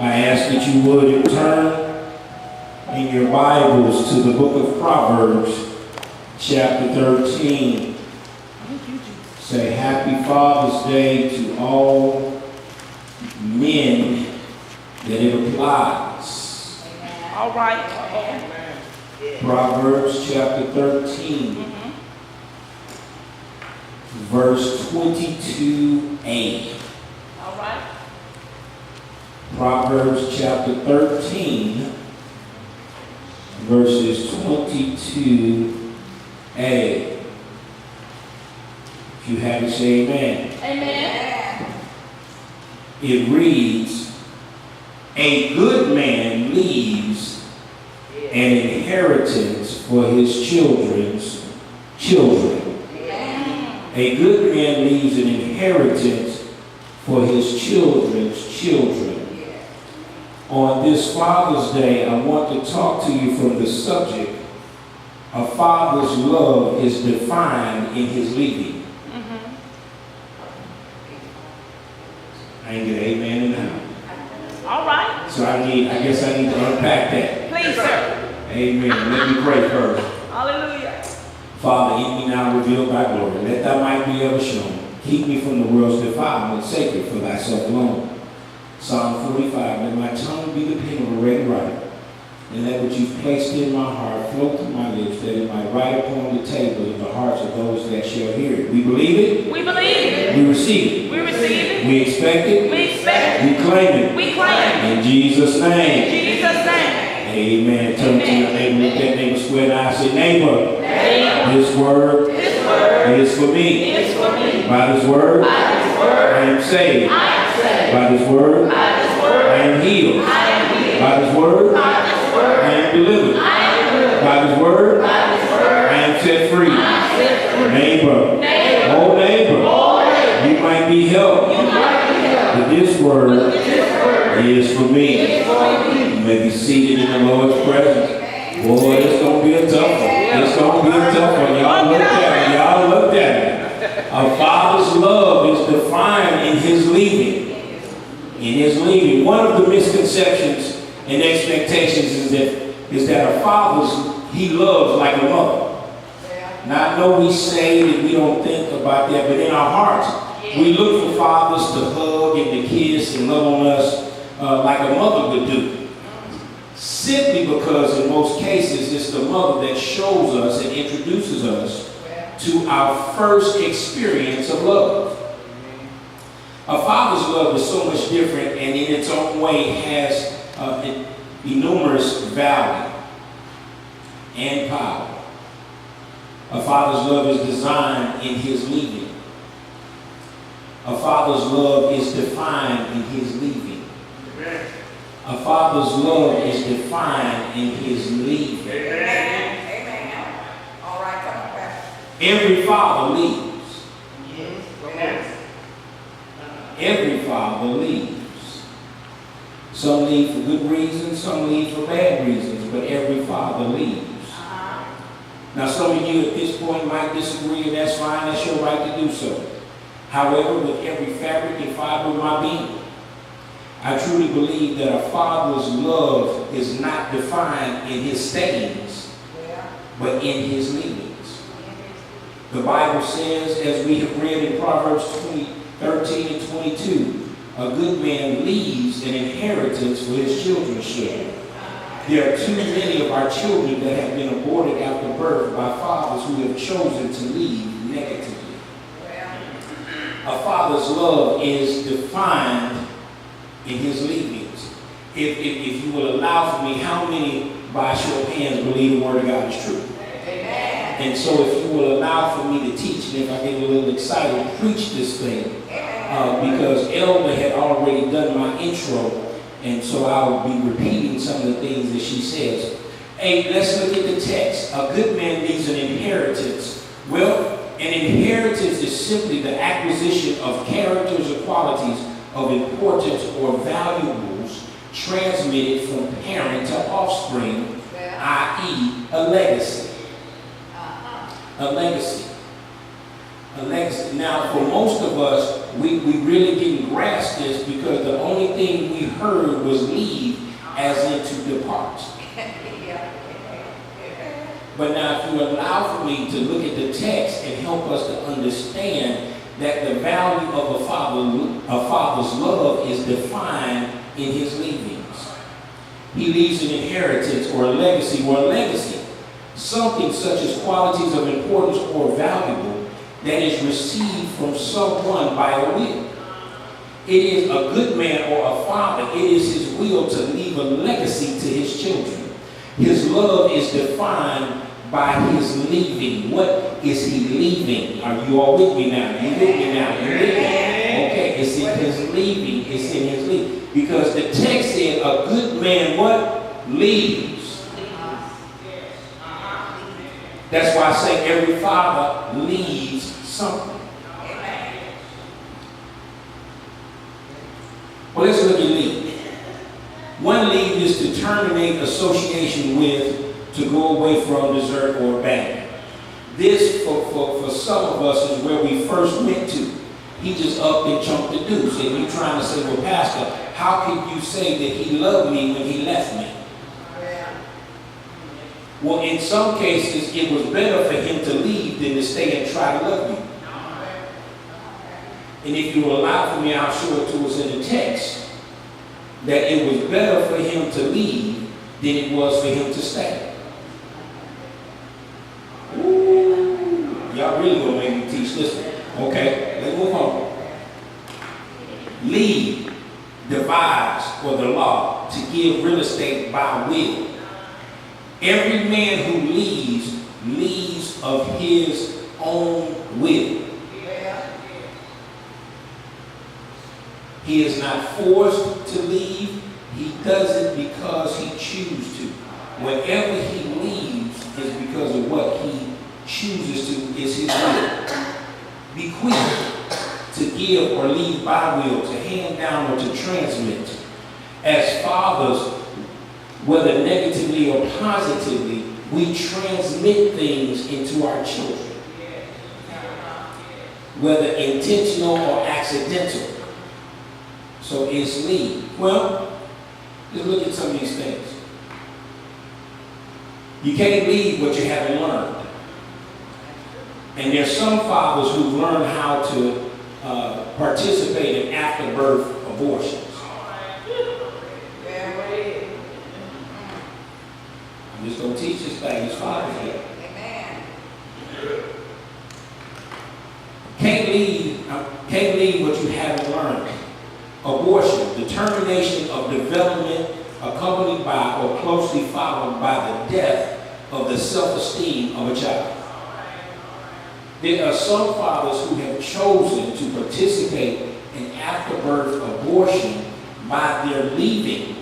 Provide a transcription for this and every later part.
I ask that you would turn in your Bibles to the book of Proverbs, chapter 13. Say Happy Father's Day to all men that it applies. Amen. All right. Amen. Proverbs chapter 13, verse 22a. All right. Proverbs chapter 13, verses 22a. If you have it, say amen. Amen. It reads, a good man leaves an inheritance for his children's children. A good man leaves an inheritance for his children's children. On this Father's Day, I want to talk to you from the subject, a father's love is defined in his leaving. I ain't get an amen in the house. All right. So I guess I need to unpack that. Please, sir. Amen. Let me pray first. Hallelujah. Father, in me now reveal thy glory. Let thy might be ever shown. Keep me from the world's defilement, sacred for thyself alone. Psalm 45, let my tongue be the pen of a ready writer, and let what you've placed in my heart flow through my lips, that it might write upon the table of the hearts of those that shall hear it. We believe it. We believe it. We receive it. We receive it. We expect it. We expect it. We claim it. We claim it. In Jesus' name. In Jesus' name. Amen. Turn to your neighbor, look that neighbor square, and I say, neighbor, this word is for me. By this word, I am saved. By this word, I am healed. By this word, I am delivered. By this word, I am set free. Neighbor, oh neighbor, you might be helped. But this word is for me. You may be seated in the Lord's presence. Boy, it's going to be a tough one. It's going to be a tough one. Y'all looked at me. Y'all looked at me. A father's love is defined in his leaving. In his leaving. One of the misconceptions and expectations is that a father's, he loves like a mother. Now I know we say that we don't think about that, but in our hearts, we look for fathers to hug and to kiss and love on us like a mother would do. Simply because in most cases, it's the mother that shows us and introduces us to our first experience of love. A father's love is so much different and in its own way has enormous value and power. A father's love is designed in his leaving. A father's love is defined in his leaving. A father's love is defined in his leaving. Amen. All right, come on back. Every father leaves. Every father leaves. Some leave for good reasons, some leave for bad reasons, but every father leaves. Now some of you at this point might disagree, and that's fine, that's your right to do so. However, with every fabric and fiber of my being, I truly believe that a father's love is not defined in his stayings, but in his leavings. The Bible says, as we have read in Proverbs 13 and 22, a good man leaves an inheritance for his children's children. There are too many of our children that have been aborted after birth by fathers who have chosen to leave negatively. A father's love is defined in his leavings. If you will allow for me, how many by show of hands believe the word of God is true? Amen. And so if you will allow for me to teach, and if I get a little excited to preach this thing, because Elder had already done my intro, and so I'll be repeating some of the things that she says. Hey, let's look at the text. A good man leaves an inheritance. Well, an inheritance is simply the acquisition of characters or qualities of importance or valuables transmitted from parent to offspring, i.e. a legacy. A legacy. A legacy. Now, for most of us, we really didn't grasp this because the only thing we heard was leave as in to depart. But now if you allow for me to look at the text and help us to understand that the value of a father's love is defined in his leavings. He leaves an inheritance or a legacy, something such as qualities of importance or valuable that is received from someone by a will. It is a good man or a father, it is his will to leave a legacy to his children. His love is defined by his leaving. What is he leaving? Are you all with me now? You with me now? You with me? Okay, it's in his leaving. It's in his leaving. Because the text said a good man what? Leaves. That's why I say every father leaves something. Well, let's look at leave. One leave is to terminate association with, to go away from, desert, or abandon. This, for some of us, is where we first went to. He just upped and chunked the deuce. And you trying to say, well, Pastor, how can you say that he loved me when he left me? Well, in some cases, it was better for him to leave than to stay and try to love you. And if you will allow for me, I'll show it to us in the text, that it was better for him to leave than it was for him to stay. Ooh, y'all really gonna make me teach this one. Okay, let's move on. Leave, devise, or the law, to give real estate by will. Every man who leaves, leaves of his own will. He is not forced to leave. He does it because he chooses to. Whenever he leaves is because of what he chooses to, is his will. Bequeath, to give or leave by will, to hand down or to transmit. As fathers, whether negatively or positively, we transmit things into our children. Whether intentional or accidental. So it's leave. Well, just look at some of these things. You can't leave what you haven't learned. And there's some fathers who've learned how to participate in afterbirth abortions. I'm just going to teach this thing as fathers here. Can't leave what you haven't learned. Abortion, the termination of development accompanied by or closely followed by the death of the self-esteem of a child. There are some fathers who have chosen to participate in afterbirth abortion by their leaving.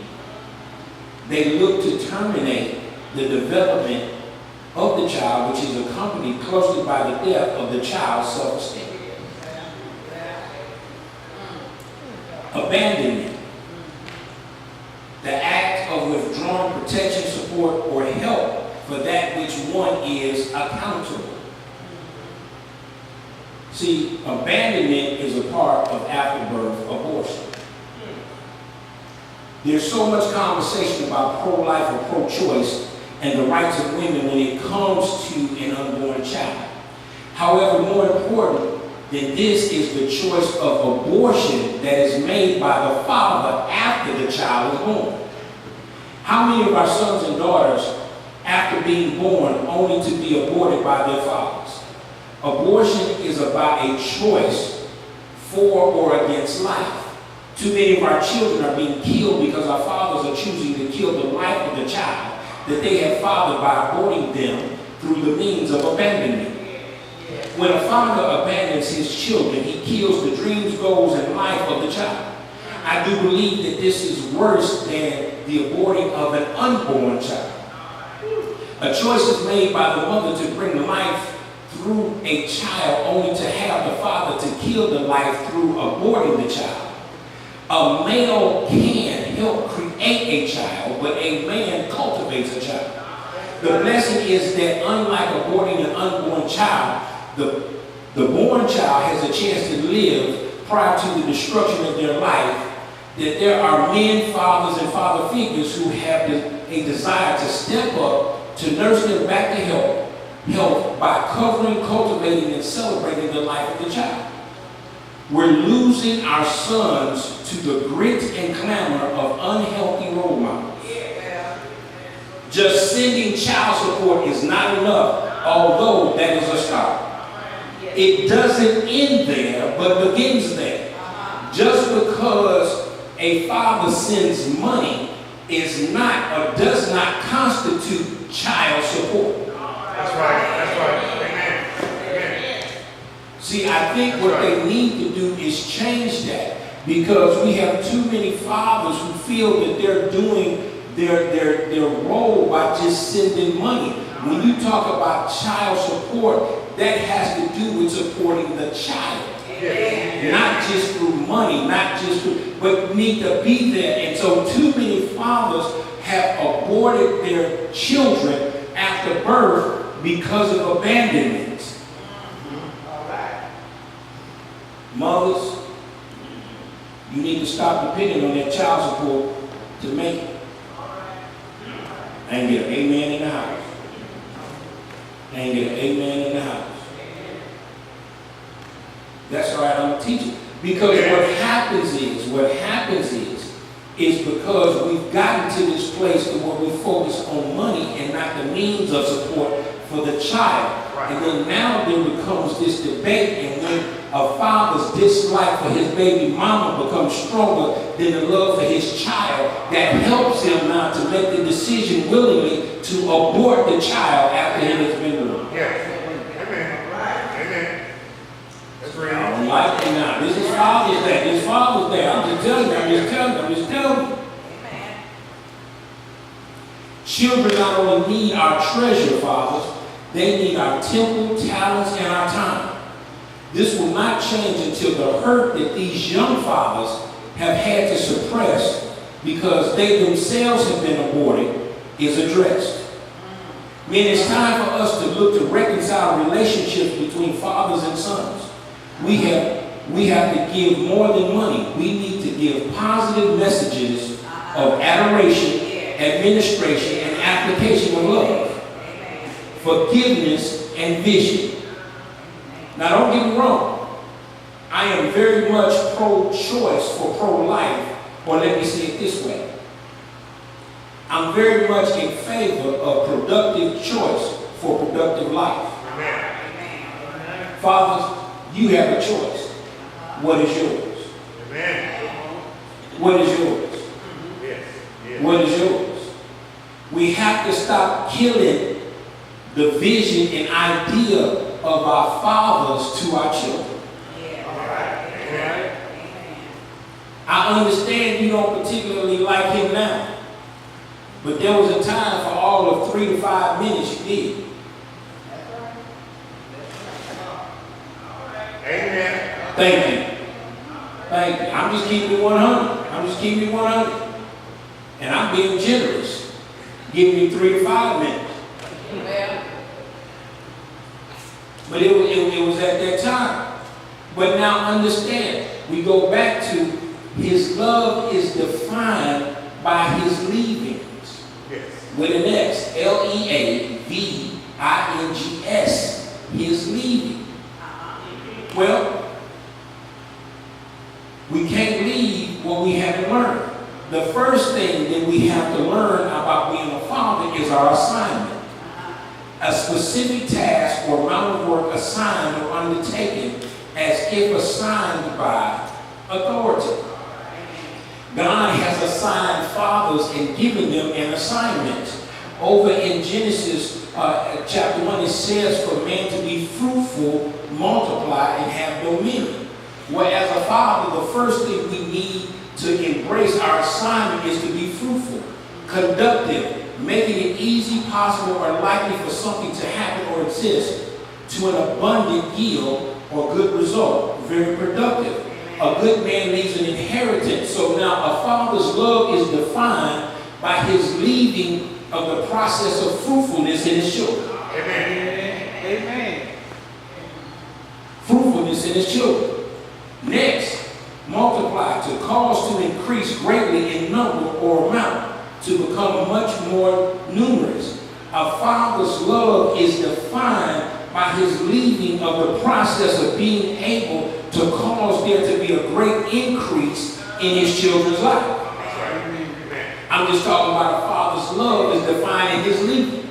They look to terminate the development of the child, which is accompanied closely by the death of the child's self-esteem. Abandonment, the act of withdrawing protection, support, or help for that which one is accountable. See, abandonment is a part of afterbirth abortion. There's so much conversation about pro-life or pro-choice and the rights of women when it comes to an unborn child. However, more important than this is the choice of abortion that is made by the father after the child is born. How many of our sons and daughters, after being born, only to be aborted by their fathers? Abortion is about a choice for or against life. Too many of our children are being killed because our fathers are choosing to kill the life of the child that they have fathered by aborting them through the means of abandonment. When a father abandons his children, he kills the dreams, goals, and life of the child. I do believe that this is worse than the aborting of an unborn child. A choice is made by the mother to bring life through a child only to have the father to kill the life through aborting the child. A male can help create a child, but a man cultivates a child. The blessing is that unlike aborting an unborn child, the born child has a chance to live prior to the destruction of their life, that there are men, fathers, and father figures who have a desire to step up to nurse them back to health by covering, cultivating, and celebrating the life of the child. We're losing our sons to the grit and clamor of unhealthy role models. Just sending child support is not enough, although that is a start. It doesn't end there, but begins there. Just because a father sends money is not or does not constitute child support. That's right. That's right. Amen. Amen. See, I think what they need to do is change that, because we have too many fathers who feel that they're doing their role by just sending money. When you talk about child support, that has to do with supporting the child. Not just through money, but need to be there. And so too many fathers have aborted their children after birth because of abandonment. Mothers, you need to stop depending on that child support to make it. I ain't get an amen in the house. I ain't get an amen in the house. That's right, I'm teaching. Because what happens is because we've gotten to this place where we focus on money and not the means of support for the child. Right. And then now there becomes this debate, and when a father's dislike for his baby mama becomes stronger than the love for his child, that helps him now to make the decision willingly to abort the child after it has been born. Yes. Amen. Amen. That's real. I don't like it now. This is Father's Day. This Father's Day. I'm just telling you. Children not only need our treasure, fathers, they need our temple, talents, and our time. This will not change until the hurt that these young fathers have had to suppress because they themselves have been aborted is addressed. Men, it's time for us to look to reconcile relationships between fathers and sons. We have to give more than money. We need to give positive messages of adoration, administration, and application of love, forgiveness, and vision. Now, don't get me wrong. I am very much pro-choice for pro-life, or let me say it this way. I'm very much in favor of productive choice for productive life. Amen. Fathers, you have a choice. What is yours? Amen. What is yours? Yes. Yes. What is yours? We have to stop killing the vision and idea of our fathers to our children. I understand you don't particularly like him now, but there was a time for all of 3 to 5 minutes you did. Amen. Thank you. Thank you. I'm just keeping it 100. And I'm being generous. Give me 3 to 5 minutes. But it was at that time. But now understand, we go back to his love is defined by his leavings. Yes. With an X, Leavings, his leaving. Well, we can't leave what we haven't learned. The first thing that we have to learn about being a father is our assignment. A specific task or amount of work assigned or undertaken as if assigned by authority. God has assigned fathers and given them an assignment. Over in Genesis chapter 1, it says for man to be fruitful, multiply, and have dominion. Whereas a father, the first thing we need to embrace our assignment is to be fruitful, conductive, making it easy, possible, or likely for something to happen or exist to an abundant yield or good result, very productive. A good man leaves an inheritance. So now a father's love is defined by his leaving of the process of fruitfulness in his children. Amen. Fruitfulness in his children. Next, multiply, to cause to increase greatly in number or amount, to become much more numerous. A father's love is defined by his leading of the process of being able to cause there to be a great increase in his children's life. I'm just talking about a father's love is defined in his leading.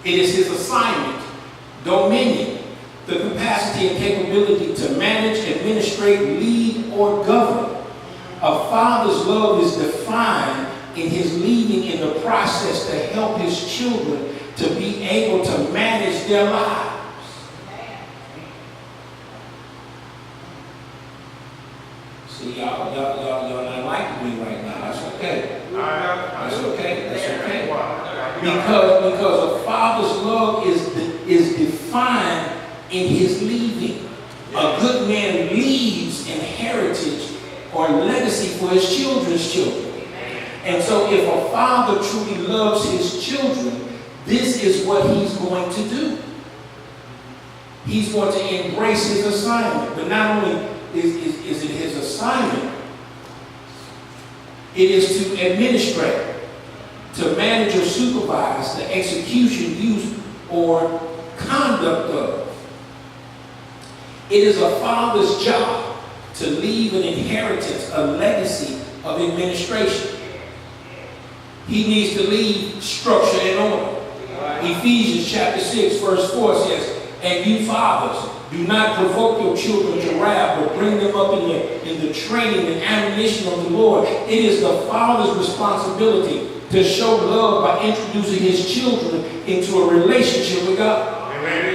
It is his assignment, dominion, the capacity and capability to manage, administrate, lead, or govern. A father's love is defined in his leading in the process to help his children to be able to manage their lives. See, y'all not liking me right now. That's okay. That's okay. That's okay. Because a father's love is defined in his leading. A good man leaves an heritage or legacy for his children's children. And so if a father truly loves his children, this is what he's going to do. He's going to embrace his assignment. But not only is it his assignment, it is to administrate, to manage or supervise the execution, use, or conduct of. It is a father's job to leave an inheritance, a legacy of administration. He needs to leave structure and order. Ephesians chapter 6 verse 4 says, "And you fathers, do not provoke your children to wrath, but bring them up in the training and admonition of the Lord." It is the father's responsibility to show love by introducing his children into a relationship with God. Amen.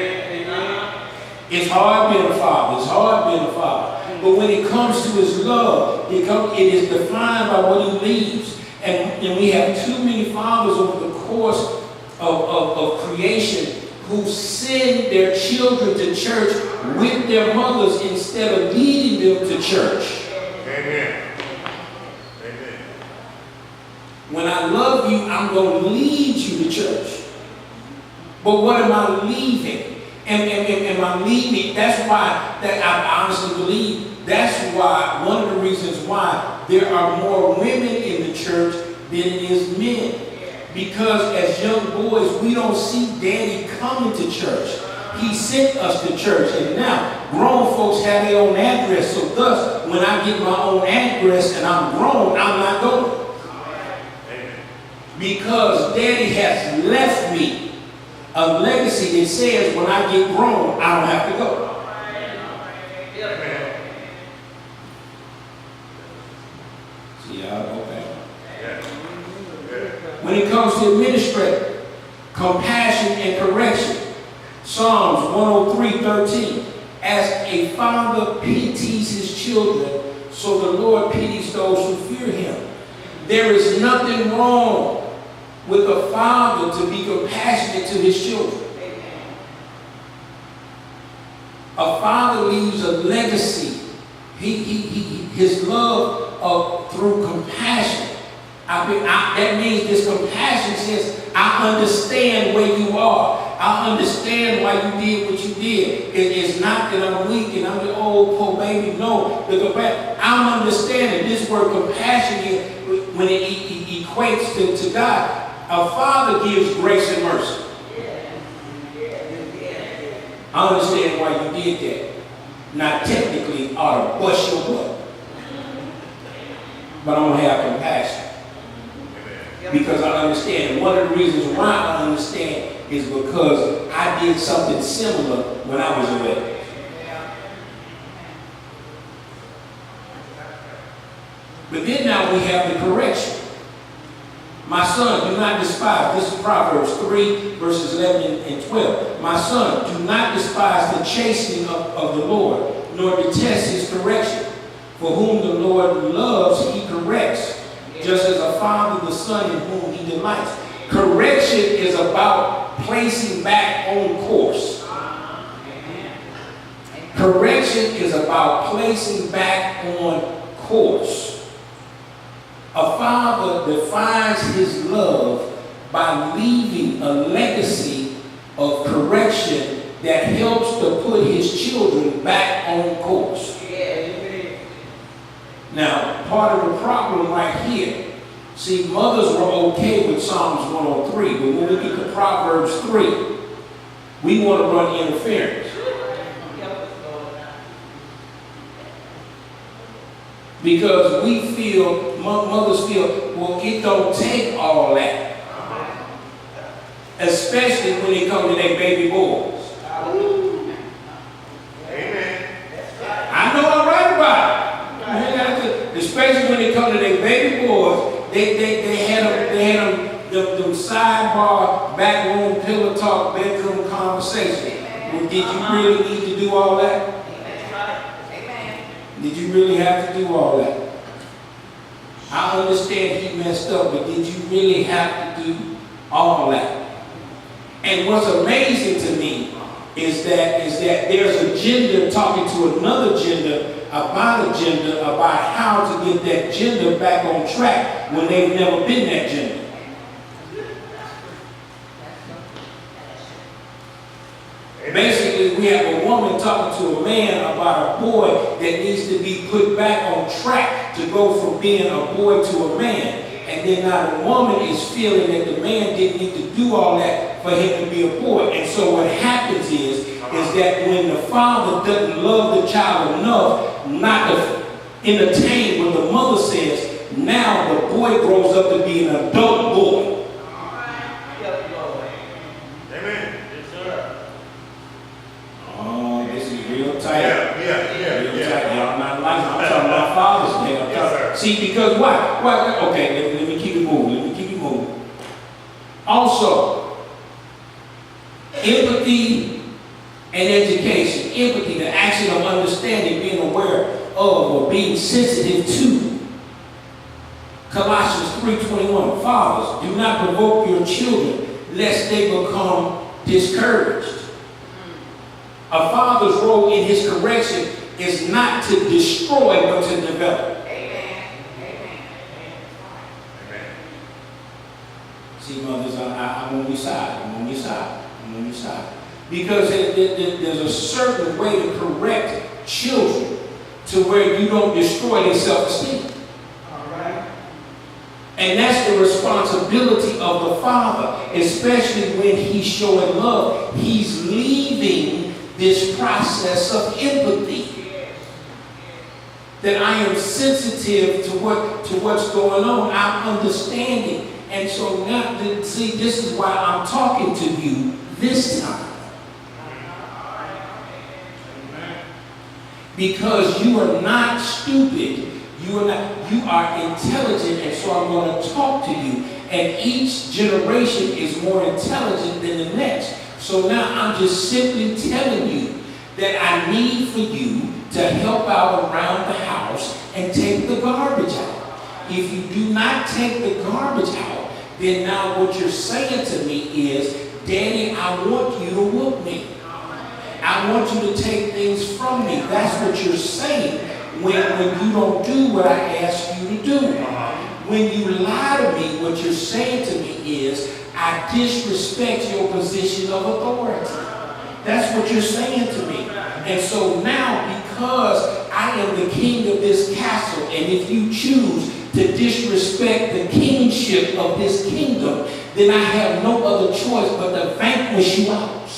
It's hard being a father. It's hard being a father. But when it comes to his love, it is defined by what he leaves. And we have too many fathers over the course of creation who send their children to church with their mothers instead of leading them to church. Amen. Amen. When I love you, I'm going to lead you to church. But what am I leaving? Am I leaving? That's why that I honestly believe that's why, one of the reasons why there are more women in the church than it is men. Because as young boys, we don't see daddy coming to church. He sent us to church. And now, grown folks have their own address. So thus, when I get my own address and I'm grown, I'm not going. Because daddy has left me a legacy that says when I get grown, I don't have to go. When it comes to administrative, compassion and correction, Psalms 103:13, as a father pities his children, so the Lord pities those who fear him. There is nothing wrong with a father to be compassionate to his children. A father leaves a legacy. His love through compassion. That means this compassion says, I understand where you are. I understand why you did what you did. It's not that I'm weak and I'm the old poor baby. No, I'm understanding this word compassion here, when it equates to God. A father gives grace and mercy. I understand why you did that. Not technically, I ought to bust your butt. But I'm going to have compassion. Because I understand. One of the reasons why I understand is because I did something similar when I was your age. But then now we have the correction. My son, do not despise. This is Proverbs 3, verses 11 and 12. My son, do not despise the chastening of the Lord, nor detest his correction. For whom the Lord loves, he corrects, just as a father the son in whom he delights. Correction is about placing back on course. Correction is about placing back on course. A father defines his love by leaving a legacy of correction that helps to put his children back on course. Now, part of the problem right here, see, mothers were okay with Psalms 103, but when we get to Proverbs 3, we want to run interference. Because we feel, mothers feel, well, it don't take all that. Especially when it comes to their baby boys. Amen. I know I'm right about it. Especially when it comes to their baby boys, they had them sidebar, back room, pillow talk, bedroom conversation. Well, did you really need to do all that? Did you really have to do all that? I understand he messed up, but did you really have to do all that? And what's amazing to me is that there's a gender talking to another gender about how to get that gender back on track when they've never been that gender. Basically, we have a woman talking to a man about a boy that needs to be put back on track to go from being a boy to a man. And then now the woman is feeling that the man didn't need to do all that for him to be a boy. And so what happens is that when the father doesn't love the child enough not to entertain what the mother says, now the boy grows up to be an adult boy. Amen. Oh, this is real tight. Yeah. Real tight. Y'all not like I'm talking about Father's Day. See, because why? Okay, let me keep it moving. Also, empathy and education. Empathy, the action of understanding, being aware of, or being sensitive to. Colossians 3:21. Fathers, do not provoke your children, lest they become discouraged. A father's role in his correction is not to destroy, but to develop. See, mothers, I'm on your side. Because there's a certain way to correct children to where you don't destroy their self-esteem. All right. And that's the responsibility of the father, especially when he's showing love. He's leaving this process of empathy. That I am sensitive to what's going on. I'm understanding. And so now, see, this is why I'm talking to you this time. Because you are not stupid. You are intelligent, and so I'm going to talk to you. And each generation is more intelligent than the next. So now I'm just simply telling you that I need for you to help out around the house and take the garbage out. If you do not take the garbage out, then now what you're saying to me is, Daddy, I want you to whoop me. I want you to take things from me. That's what you're saying when you don't do what I ask you to do. When you lie to me, what you're saying to me is, I disrespect your position of authority. That's what you're saying to me. And so now, because I am the king of this castle, and if you choose to disrespect the kingship of this kingdom, then I have no other choice but to vanquish you out.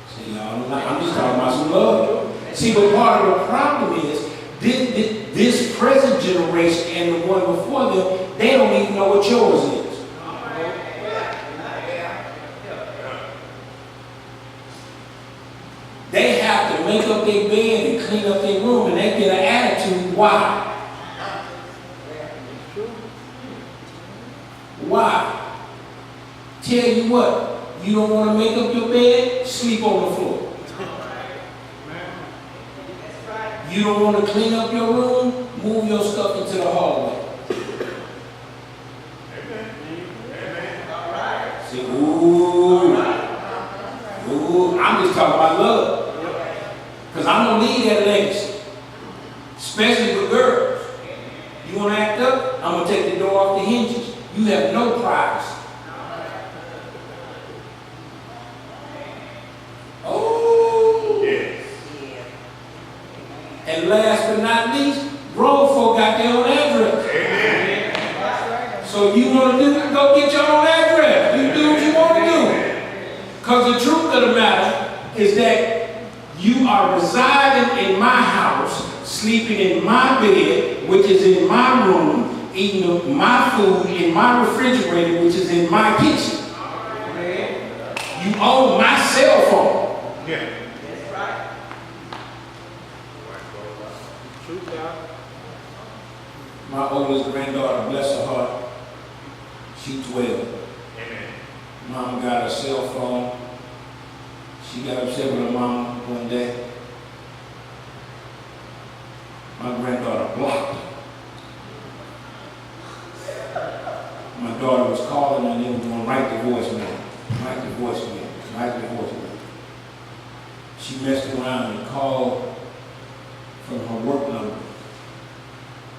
See, y'all, I'm just talking about some love. See, but part of the problem is this present generation and the one before them, they don't even know what yours is. They have to make up their bed and clean up their room, and they get an attitude. Why? Why? Tell you what, you don't want to make up your bed, sleep on the floor. You don't want to clean up your room, move your stuff into the hallway. See, ooh, I'm just talking about love. Because I'm going to leave that legacy, especially with girls. You want to act up? I'm going to take the door off the hinges. You have no privacy. Oh. Yes. And And last but not least, grown folk got their own address. Amen. So you want to do, go get your own address. You do what you want to do. Because the truth of the matter is that you are residing in my house, sleeping in my bed, which is in my room, eating my food in my refrigerator, which is in my kitchen. You own my cell phone. Yeah. That's right. Truth, God. My oldest granddaughter, bless her heart, she's 12. Amen. Mom got a cell phone. She got upset with her mom one day. My granddaughter blocked her. My daughter was calling and they were going right to voicemail. Right to voicemail. Right to voicemail. She messed around and called from her work number.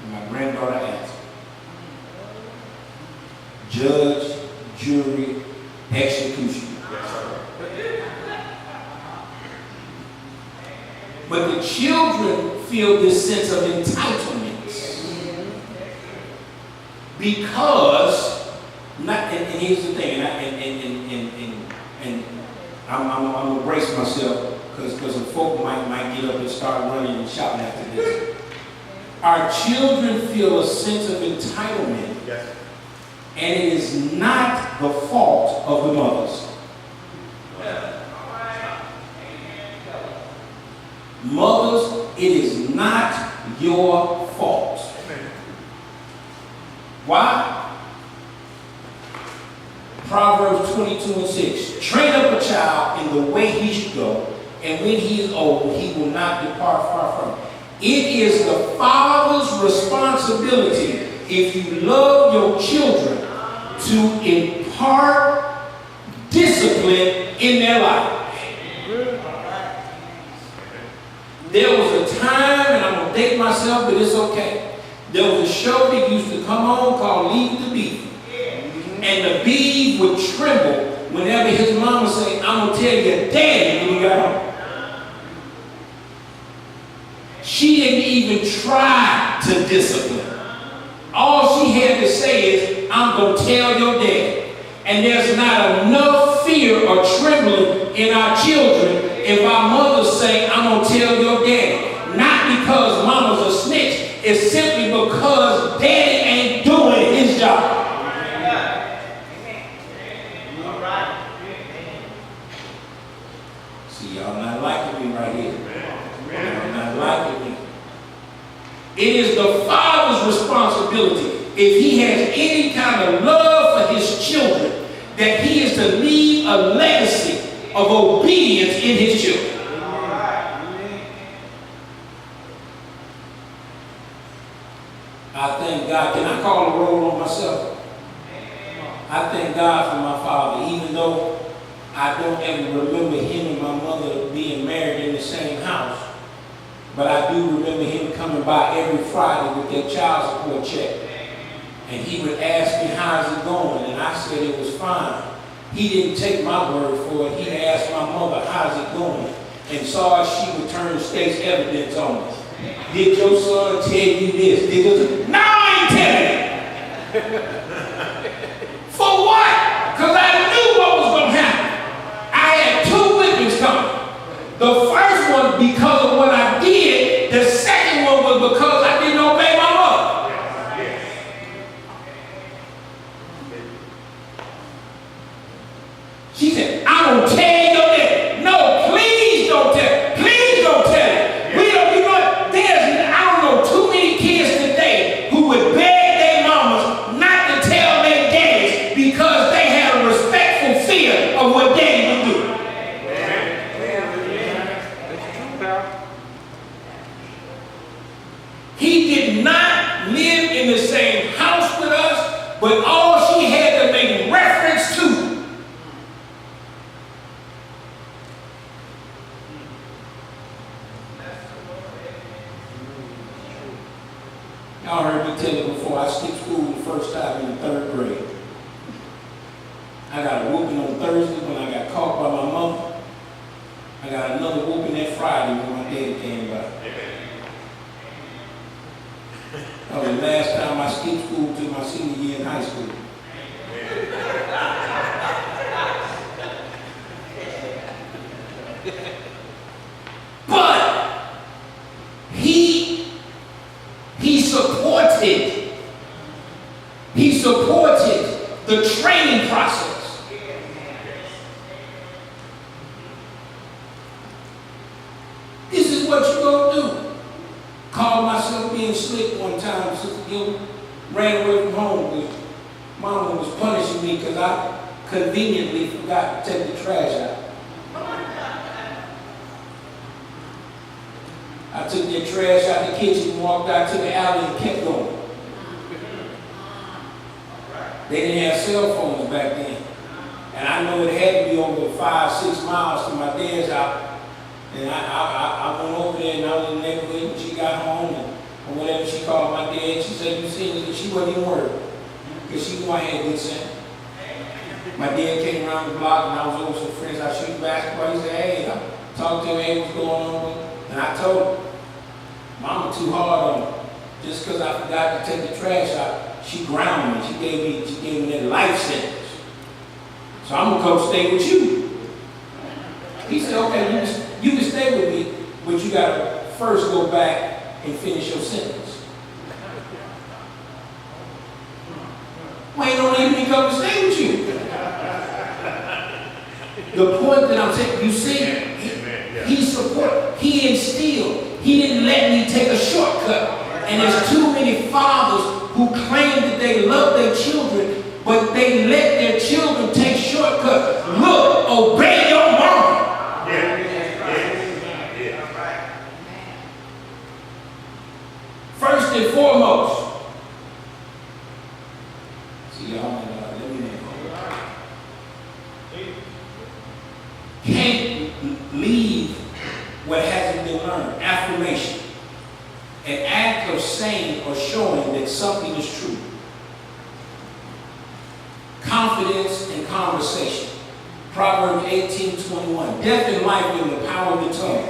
And my granddaughter asked, judge, jury, execution. Yes, sir. But the children feel this sense of entitlement because, and here's the thing, and I'm gonna brace myself because some folk might get up and start running and shouting after this. Our children feel a sense of entitlement, Yes. and it is not the fault of the mothers. Mothers, it is not your fault. Amen. Why? Proverbs 22:6. Train up a child in the way he should go, and when he is old, he will not depart far from it. It is the father's responsibility, if you love your children, to impart discipline in their life. There was a time, and I'm going to date myself, but it's okay. There was a show that used to come on called Leave the Beef. And the beef would tremble whenever his mama said, I'm going to tell your daddy when you got home. She didn't even try to discipline. All she had to say is, I'm going to tell your dad. And there's not enough fear or trembling in our children if our mothers say, I'm going to tell your daddy. Not because mama's a snitch, it's simply because daddy ain't doing his job. See, y'all not liking me right here. Y'all not liking me. It is the father's responsibility, if he has any kind of love for his children, that he is to leave a legacy of obedience in his children. I thank God. Can I call a roll on myself? I thank God for my father, even though I don't ever remember him and my mother being married in the same house. But I do remember him coming by every Friday with their child support check. And he would ask me, how's it going? And I said it was fine. He didn't take my word for it. He asked my mother, how's it going? And saw she would turn state's evidence on me. Did your son tell you this? Did your son? No, I ain't telling you. For what? Because I knew what was going to happen. I had two witnesses coming. The first one because of what I did. The second one was because I didn't obey my mother. She said, I'm going to tell your dad. No, please don't tell. Please don't tell it. We don't, you know what? I don't know too many kids today who would beg their mamas not to tell their daddies because they had a respectful fear of what daddy would do. He did not live in the same house with us, but all she had to make reference to. Y'all heard me tell you before, I skipped school the first time in the 3rd grade. I got a whooping on Thursday when I got caught by my mother. I got another whooping that Friday when my daddy came by. That was the last time I skipped school till my senior year in high school. But he supported the training process. This is what you gonna do. Called myself being slick one time. Sister Gilbert ran away from home because Mama was punishing me because I conveniently forgot to take the trash out. I took their trash out the kitchen and walked out to the alley and kept going. They didn't have cell phones back then. And I know it had to be over 5-6 miles to my dad's house. And I went over there and I was in the neighborhood when she got home and whatever, she called my dad. She said, "You seen it?" And she wasn't even worried because she knew I had good sense. My dad came around the block and I was over some friends. I shoot basketball. He said, "Hey," I talked to him, "Hey, what's going on?" And I told him, "Mama too hard on me. Just because I forgot to take the trash out, she grounded me. She gave me that life sentence. So I'm gonna come stay with you." He said, "Okay, you can stay with me, but you gotta first go back and finish your sentence." Well, ain't no need me to come stay with you. The point that I'm saying, you see, he instilled. He didn't let me take a shortcut. And there's too many fathers who claim that they love their children, but they let their children take shortcuts. Look, obey your mom. First and foremost. See, y'all, let me know. Can't leave what hasn't been learned. Affirmation. An act of saying or showing that something is true. Confidence and conversation. Proverbs 18:21. Death and life are in the power of the tongue.